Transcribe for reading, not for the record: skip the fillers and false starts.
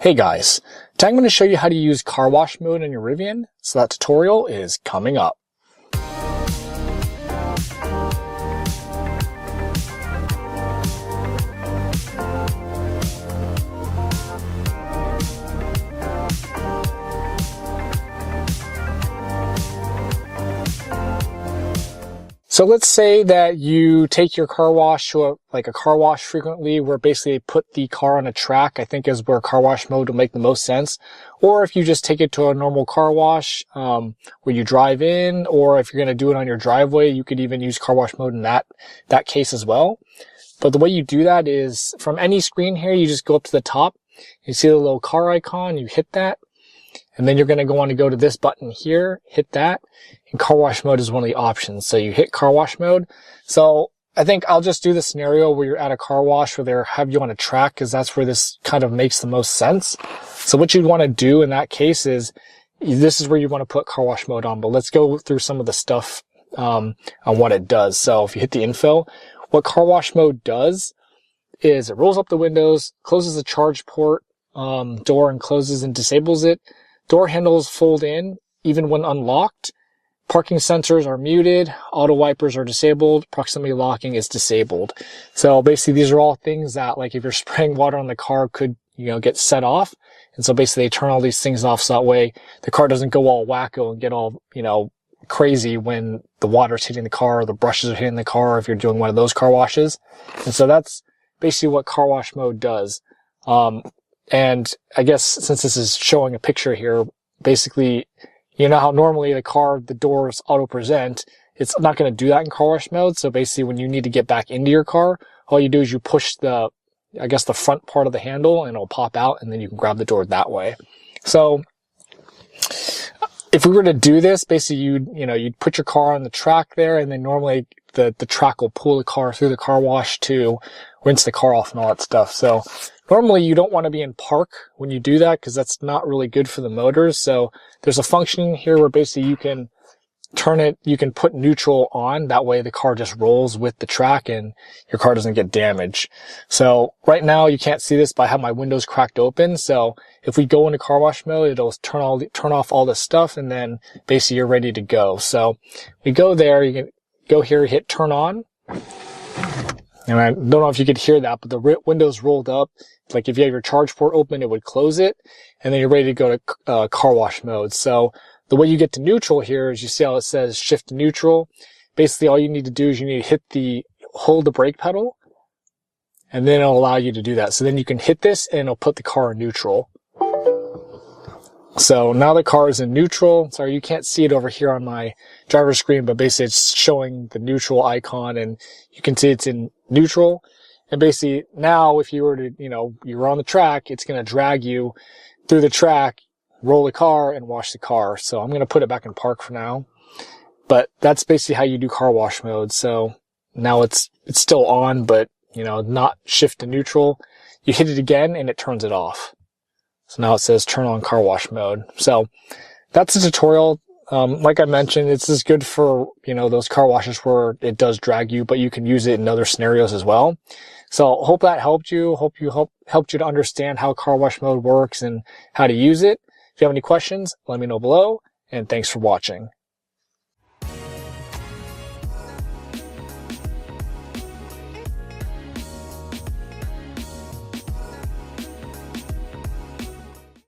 Hey guys, today I'm going to show you how to use car wash mode in your Rivian, so that tutorial is coming up. So let's say that you take your car wash to a car wash frequently, where basically they put the car on a track, I think is where car wash mode will make the most sense. Or if you just take it to a normal car wash, where you drive in, or if you're going to do it on your driveway, you could even use car wash mode in that case as well. But the way you do that is from any screen here, you just go up to the top, you see the little car icon, you hit that. And then you're going to want to go to this button here, hit that, and car wash mode is one of the options. So you hit car wash mode. So I think I'll just do the scenario where you're at a car wash where they have you on a track, because that's where this kind of makes the most sense. So what you'd want to do in that case is, this is where you want to put car wash mode on. But let's go through some of the stuff on what it does. So if you hit the info, what car wash mode does is it rolls up the windows, closes the charge port door and closes and disables it. Door handles fold in, even when unlocked. Parking sensors are muted. Auto wipers are disabled. Proximity locking is disabled. So basically, these are all things that, like, if you're spraying water on the car, could, get set off. And so basically, they turn all these things off, so that way the car doesn't go all wacko and get all, crazy when the water's hitting the car or the brushes are hitting the car, if you're doing one of those car washes. And so that's basically what car wash mode does. And I guess since this is showing a picture here, basically, you know how normally the doors auto present, it's not going to do that in car wash mode. So basically, when you need to get back into your car, all you do is you push the front part of the handle and it'll pop out, and then you can grab the door that way. So if we were to do this, basically you'd put your car on the track there, and then normally the track will pull the car through the car wash to rinse the car off and all that stuff. So normally you don't want to be in park when you do that, because that's not really good for the motors. So there's a function here where basically you can put neutral on. That way the car just rolls with the track and your car doesn't get damaged. So right now you can't see this, but I have my windows cracked open. So if we go into car wash mode, it'll turn off all this stuff, and then basically you're ready to go. So we go there, you can go here, hit turn on. And I don't know if you could hear that, but the windows rolled up. Like if you have your charge port open, it would close it, and then you're ready to go to car wash mode. So the way you get to neutral here is, you see how it says shift to neutral. Basically, all you need to do is you need to hold the brake pedal, and then it'll allow you to do that. So then you can hit this and it'll put the car in neutral. So now the car is in neutral. Sorry, you can't see it over here on my driver's screen, but basically it's showing the neutral icon, and you can see it's in neutral. And basically now, if you were to, you were on the track, it's going to drag you through the track, roll the car, and wash the car. So I'm going to put it back in park for now. But that's basically how you do car wash mode. So now it's still on, but, not shift to neutral. You hit it again and it turns it off. So now it says turn on car wash mode. So that's the tutorial. Like I mentioned, it's as good for, those car washes where it does drag you, but you can use it in other scenarios as well. So hope that helped you. Helped you to understand how car wash mode works and how to use it. If you have any questions, let me know below, and thanks for watching.